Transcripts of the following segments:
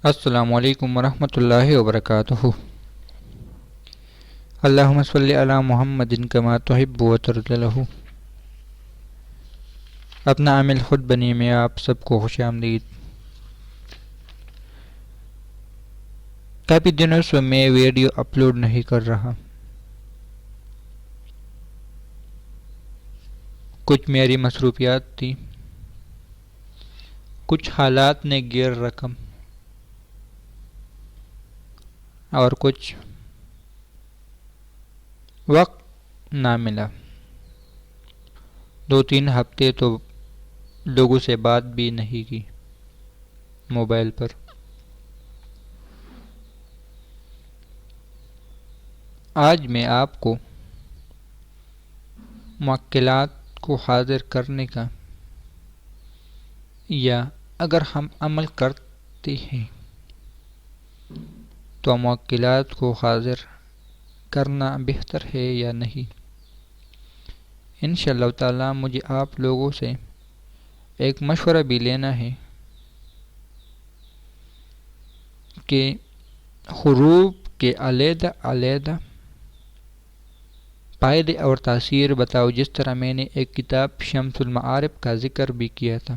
السلام علیکم ورحمۃ اللہ وبرکاتہ۔ اللہم صلی علی محمد کما تحب و ترضى له۔ اپنا عامل خود بنی میں آپ سب کو خوش آمدید۔ کافی دنوں سے میں ویڈیو اپلوڈ نہیں کر رہا، کچھ میری مصروفیات تھی، کچھ حالات نے گیر رقم اور کچھ وقت نہ ملا۔ 2-3 ہفتے تو لوگوں سے بات بھی نہیں کی موبائل پر۔ آج میں آپ کو معقلات کو حاضر کرنے کا، یا اگر ہم عمل کرتے ہیں تو معقلات کو حاضر کرنا بہتر ہے یا نہیں، انشاءاللہ تعالی مجھے آپ لوگوں سے ایک مشورہ بھی لینا ہے کہ حروف کے علیحدہ علیحدہ فائدے اور تاثیر بتاؤ، جس طرح میں نے ایک کتاب شمس المعارف کا ذکر بھی کیا تھا،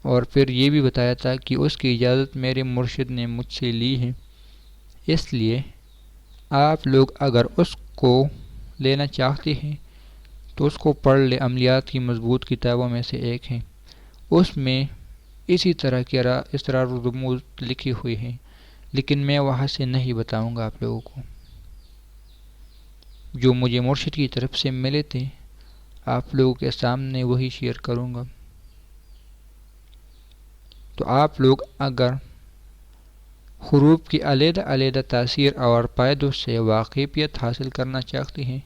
اور پھر یہ بھی بتایا تھا کہ اس کی اجازت میرے مرشد نے مجھ سے لی ہے، اس لیے آپ لوگ اگر اس کو لینا چاہتے ہیں تو اس کو پڑھ لیں۔ عملیات کی مضبوط کتابوں میں سے ایک ہے، اس میں اسی طرح کے اسرار و رموز لکھی ہوئی ہیں، لیکن میں وہاں سے نہیں بتاؤں گا آپ لوگوں کو، جو مجھے مرشد کی طرف سے ملے تھے آپ لوگوں کے سامنے وہی شیئر کروں گا۔ تو آپ لوگ اگر حروف کی علیحدہ علیحدہ تاثیر اور فائدوں سے واقفیت حاصل کرنا چاہتے ہیں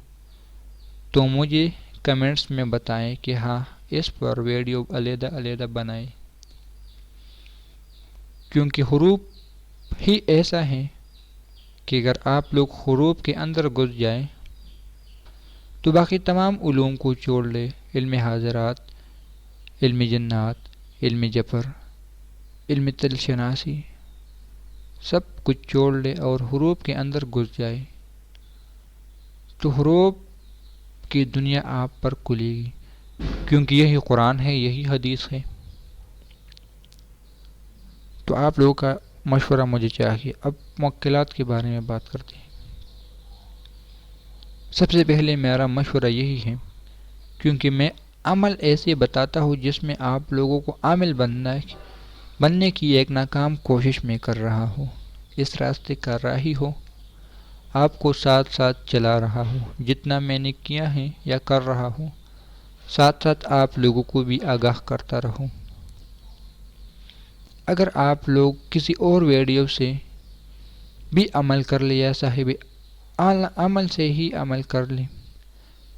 تو مجھے کمنٹس میں بتائیں کہ ہاں اس پر ویڈیو علیحدہ علیحدہ بنائیں، کیونکہ حروف ہی ایسا ہے کہ اگر آپ لوگ حروف کے اندر گھس جائیں تو باقی تمام علوم کو چھوڑ لے، علم حاضرات، علم جنات، علم جبر، علم تل شناسی، سب کچھ چھوڑ لے اور حروف کے اندر گھس جائے تو حروف کی دنیا آپ پر کھلے گی، کیونکہ یہی قرآن ہے، یہی حدیث ہے۔ تو آپ لوگوں کا مشورہ مجھے چاہیے۔ اب معقلات کے بارے میں بات کرتے ہیں۔ سب سے پہلے میرا مشورہ یہی ہے، کیونکہ میں عمل ایسے بتاتا ہوں جس میں آپ لوگوں کو عامل بننے کی ایک ناکام کوشش میں کر رہا ہوں، اس راستے کا راہی ہو، آپ کو ساتھ ساتھ چلا رہا ہوں، جتنا میں نے کیا ہے یا کر رہا ہوں ساتھ ساتھ آپ لوگوں کو بھی آگاہ کرتا رہوں۔ اگر آپ لوگ کسی اور ویڈیو سے بھی عمل کر لیں یا صاحب عمل سے ہی عمل کر لیں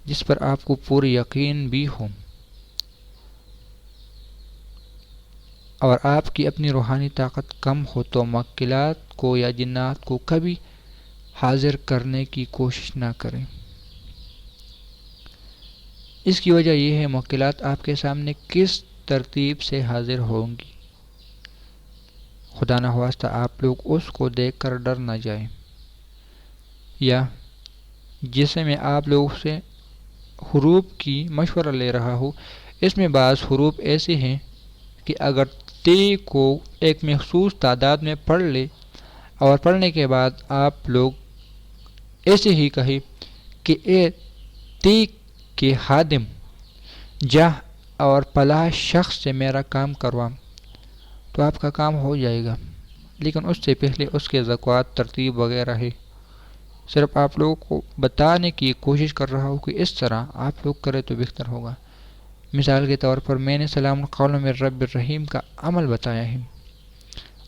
جس پر آپ کو پوری یقین بھی ہو، اور آپ کی اپنی روحانی طاقت کم ہو، تو معقلات کو یا جنات کو کبھی حاضر کرنے کی کوشش نہ کریں۔ اس کی وجہ یہ ہے معقلات آپ کے سامنے کس ترتیب سے حاضر ہوں گی، خدا نخواستہ آپ لوگ اس کو دیکھ کر ڈر نہ جائیں، یا جسے میں آپ لوگوں سے حروف کی مشورہ لے رہا ہوں، اس میں بعض حروف ایسے ہیں کہ اگر تے کو ایک مخصوص تعداد میں پڑھ لے اور پڑھنے کے بعد آپ لوگ ایسے ہی کہیں کہ اے تے کے خادم، جا اور فلاں شخص سے میرا کام کروا، تو آپ کا کام ہو جائے گا، لیکن اس سے پہلے اس کے زکوٰۃ ترتیب وغیرہ ہے۔ صرف آپ لوگوں کو بتانے کی کوشش کر رہا ہوں کہ اس طرح آپ لوگ کرے تو بہتر ہوگا۔ مثال کے طور پر میں نے سلام قول من رب الرحیم کا عمل بتایا ہے،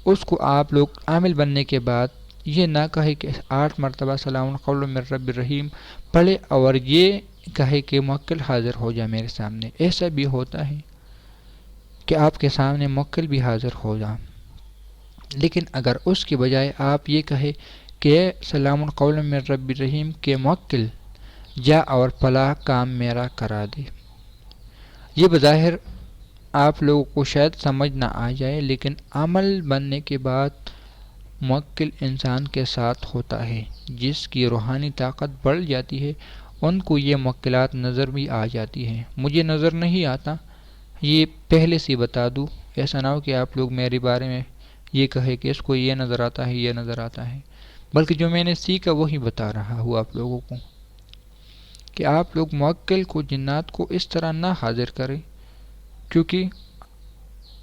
اس کو آپ لوگ عامل بننے کے بعد یہ نہ کہے کہ 8 مرتبہ سلام قول من رب الرحیم پڑھے اور یہ کہے کہ موکل حاضر ہو جائے میرے سامنے۔ ایسا بھی ہوتا ہے کہ آپ کے سامنے موکل بھی حاضر ہو جائے، لیکن اگر اس کی بجائے آپ یہ کہے کہ سلام قول من رب الرحیم کے موکل، جا اور فلاں کام میرا کرا دے، یہ بظاہر آپ لوگوں کو شاید سمجھ نہ آ جائے، لیکن عمل بننے کے بعد موکل انسان کے ساتھ ہوتا ہے، جس کی روحانی طاقت بڑھ جاتی ہے ان کو یہ موکلات نظر بھی آ جاتی ہیں۔ مجھے نظر نہیں آتا، یہ پہلے سے بتا دوں، ایسا نہ ہو کہ آپ لوگ میرے بارے میں یہ کہے کہ اس کو یہ نظر آتا ہے، یہ نظر آتا ہے، بلکہ جو میں نے سیکھا وہی بتا رہا ہوں آپ لوگوں کو، کہ آپ لوگ موکل کو، جنات کو اس طرح نہ حاضر کریں، کیونکہ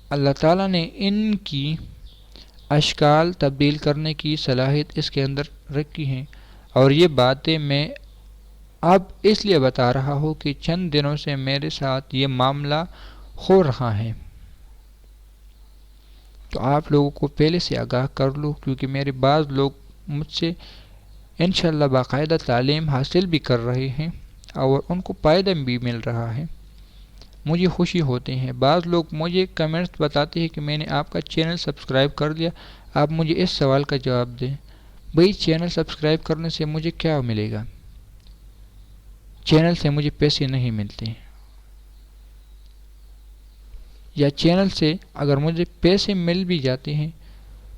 اللہ تعالیٰ نے ان کی اشکال تبدیل کرنے کی صلاحیت اس کے اندر رکھی ہیں، اور یہ باتیں میں اب اس لیے بتا رہا ہوں کہ چند دنوں سے میرے ساتھ یہ معاملہ ہو رہا ہے، تو آپ لوگوں کو پہلے سے آگاہ کر لو، کیونکہ میرے بعض لوگ مجھ سے انشاءاللہ باقاعدہ تعلیم حاصل بھی کر رہے ہیں اور ان کو فائدہ بھی مل رہا ہے، مجھے خوشی ہوتی ہے۔ بعض لوگ مجھے کمنٹس بتاتے ہیں کہ میں نے آپ کا چینل سبسکرائب کر لیا، آپ مجھے اس سوال کا جواب دیں، بھئی چینل سبسکرائب کرنے سے مجھے کیا ملے گا؟ چینل سے مجھے پیسے نہیں ملتے، یا چینل سے اگر مجھے پیسے مل بھی جاتے ہیں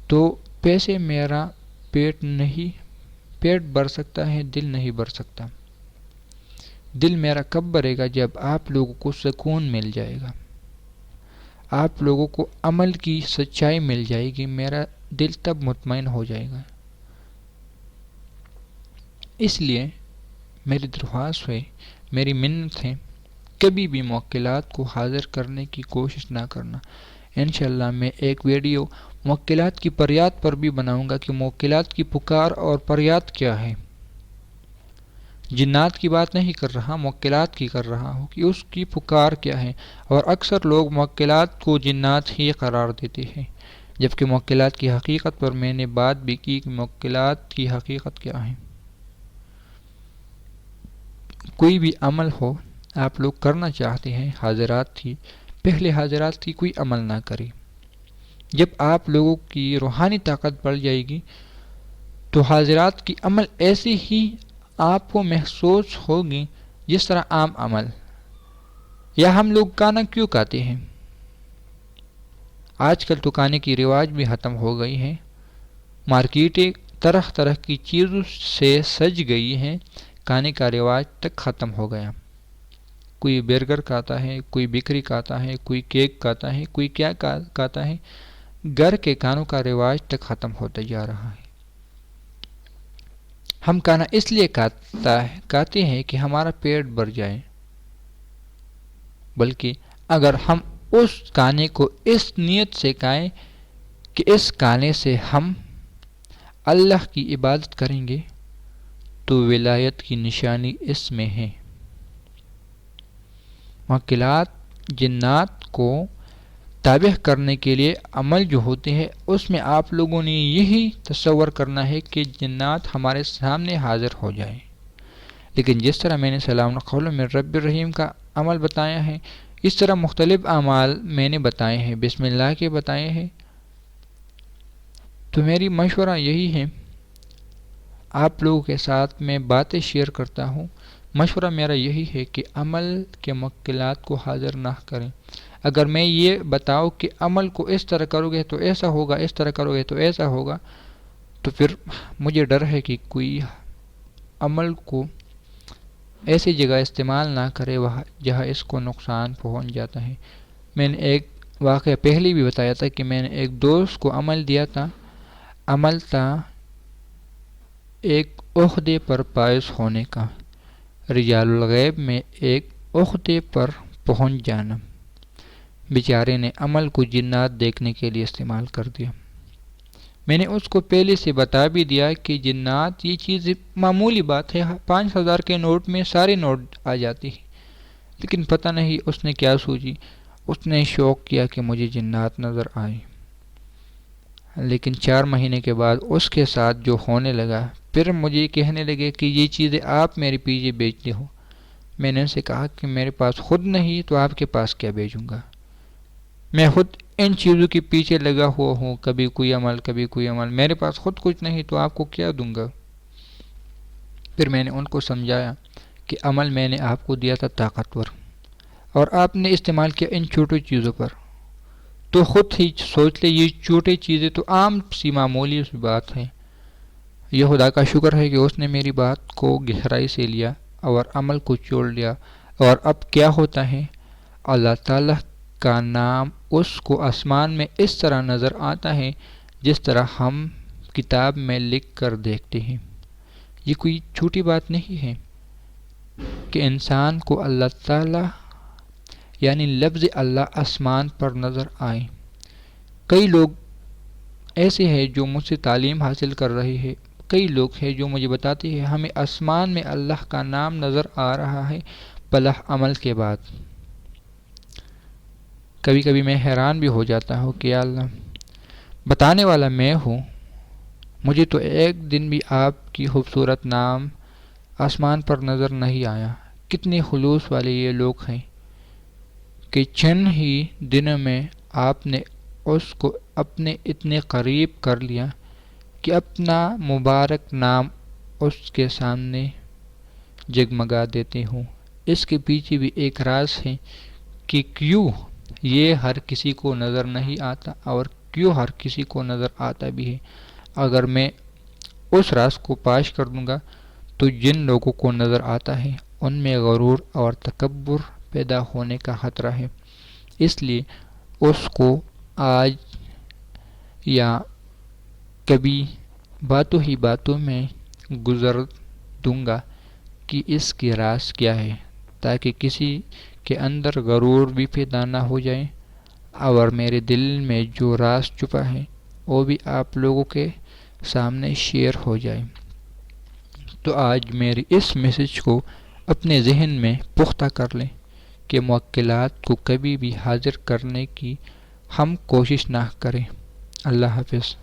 تو پیسے میرا پیٹ بھر سکتا ہے، دل نہیں بھر سکتا۔ دل میرا کب بھرے گا؟ جب آپ لوگوں کو سکون مل جائے گا، آپ لوگوں کو عمل کی سچائی مل جائے گی، میرا دل تب مطمئن ہو جائے گا۔ اس لیے میری درخواست ہے، میری منت ہے، کبھی بھی موکلات کو حاضر کرنے کی کوشش نہ کرنا۔ انشاءاللہ میں ایک ویڈیو موکلات کی فریاد پر بھی بناؤں گا کہ موکلات کی پکار اور فریاد کیا ہے۔ جنات کی بات نہیں کر رہا، موکلات کی کر رہا ہوں کہ اس کی پکار کیا ہے، اور اکثر لوگ موکلات کو جنات ہی قرار دیتے ہیں، جبکہ موکلات کی حقیقت پر میں نے بات بھی کی کہ موکلات کی حقیقت کیا ہے۔ کوئی بھی عمل ہو آپ لوگ کرنا چاہتے ہیں، حاضرات تھی، پہلے حاضرات تھی کوئی عمل نہ کرے۔ جب آپ لوگوں کی روحانی طاقت بڑھ جائے گی تو حاضرات کی عمل ایسی ہی آپ کو محسوس ہوگی جس طرح عام عمل۔ یا ہم لوگ کانا کیوں کہتے ہیں؟ آج کل تو کانے کی رواج بھی ختم ہو گئی ہے، مارکیٹیں طرح طرح کی چیزوں سے سج گئی ہیں، کھانے کا رواج تک ختم ہو گیا۔ کوئی برگر کھاتا ہے، کوئی بیکری کھاتا ہے، کوئی کیک کھاتا ہے، کوئی کیا کھاتا ہے، گھر کے کھانوں کا رواج تک ختم ہوتا جا رہا ہے۔ ہم کھانا اس لیے کھاتے ہیں کہ ہمارا پیٹ بھر جائے، بلکہ اگر ہم اس کھانے کو اس نیت سے کھائیں کہ اس کھانے سے ہم اللہ کی عبادت کریں گے تو ولایت کی نشانی اس میں ہے۔ موکلات جنات کو تابع کرنے کے لیے عمل جو ہوتے ہیں اس میں آپ لوگوں نے یہی تصور کرنا ہے کہ جنات ہمارے سامنے حاضر ہو جائیں، لیکن جس طرح میں نے سلام قول من رب الرحیم کا عمل بتایا ہے، اس طرح مختلف اعمال میں نے بتائے ہیں، بسم اللہ کے بتائے ہیں۔ تو میری مشورہ یہی ہے، آپ لوگوں کے ساتھ میں باتیں شیئر کرتا ہوں، مشورہ میرا یہی ہے کہ عمل کے موکلات کو حاضر نہ کریں۔ اگر میں یہ بتاؤں کہ عمل کو اس طرح کرو گے تو ایسا ہوگا، اس طرح کرو گے تو ایسا ہوگا، تو پھر مجھے ڈر ہے کہ کوئی عمل کو ایسی جگہ استعمال نہ کرے جہاں اس کو نقصان پہنچ جاتا ہے۔ میں نے ایک واقعہ پہلے بھی بتایا تھا کہ میں نے ایک دوست کو عمل دیا تھا، عمل تھا ایک عہدے پر فائز ہونے کا، رجال الغیب میں ایک عہدے پر پہنچ جانا۔ بیچارے نے عمل کو جنات دیکھنے کے لیے استعمال کر دیا۔ میں نے اس کو پہلے سے بتا بھی دیا کہ جنات یہ چیز معمولی بات ہے، 5,000 کے نوٹ میں سارے نوٹ آ جاتی ہے، لیکن پتہ نہیں اس نے کیا سوچی، اس نے شوق کیا کہ مجھے جنات نظر آئے۔ لیکن 4 مہینے کے بعد اس کے ساتھ جو ہونے لگا، پھر مجھے کہنے لگے کہ یہ چیزیں آپ میرے پیچھے بیچتے ہو۔ میں نے ان سے کہا کہ میرے پاس خود نہیں تو آپ کے پاس کیا بیچوں گا، میں خود ان چیزوں کے پیچھے لگا ہوا ہوں، کبھی کوئی عمل کبھی کوئی عمل، میرے پاس خود کچھ نہیں تو آپ کو کیا دوں گا۔ پھر میں نے ان کو سمجھایا کہ عمل میں نے آپ کو دیا تھا طاقتور، اور آپ نے استعمال کیا ان چھوٹی چیزوں پر، تو خود ہی سوچ لے یہ چھوٹی چیزیں تو عام سی معمولی سی بات ہیں۔ یہ خدا کا شکر ہے کہ اس نے میری بات کو گہرائی سے لیا اور عمل کو چھوڑ لیا۔ اور اب کیا ہوتا ہے، اللہ تعالیٰ کا نام اس کو آسمان میں اس طرح نظر آتا ہے جس طرح ہم کتاب میں لکھ کر دیکھتے ہیں۔ یہ کوئی چھوٹی بات نہیں ہے کہ انسان کو اللہ تعالیٰ یعنی لفظ اللہ آسمان پر نظر آئے۔ کئی لوگ ایسے ہیں جو مجھ سے تعلیم حاصل کر رہے ہیں، کئی لوگ ہیں جو مجھے بتاتے ہیں ہمیں آسمان میں اللہ کا نام نظر آ رہا ہے بلا عمل کے بعد۔ کبھی کبھی میں حیران بھی ہو جاتا ہوں کہ یا اللہ، بتانے والا میں ہوں، مجھے تو ایک دن بھی آپ کی خوبصورت نام آسمان پر نظر نہیں آیا۔ کتنے خلوص والے یہ لوگ ہیں کہ چند ہی دنوں میں آپ نے اس کو اپنے اتنے قریب کر لیا کہ اپنا مبارک نام اس کے سامنے جگمگا دیتے ہوں۔ اس کے پیچھے بھی ایک راز ہے کہ کیوں یہ ہر کسی کو نظر نہیں آتا اور کیوں ہر کسی کو نظر آتا بھی ہے۔ اگر میں اس راز کو پاش کر دوں گا تو جن لوگوں کو نظر آتا ہے ان میں غرور اور تکبر پیدا ہونے کا خطرہ ہے۔ اس لیے اس کو آج یا کبھی باتوں ہی باتوں میں گزر دوں گا کہ اس کی راز کیا ہے، تاکہ کسی کے اندر غرور بھی پیدا نہ ہو جائے اور میرے دل میں جو راز چھپا ہے وہ بھی آپ لوگوں کے سامنے شیئر ہو جائے۔ تو آج میری اس میسج کو اپنے ذہن میں پختہ کر لیں کہ موکلات کو کبھی بھی حاضر کرنے کی ہم کوشش نہ کریں۔ اللہ حافظ۔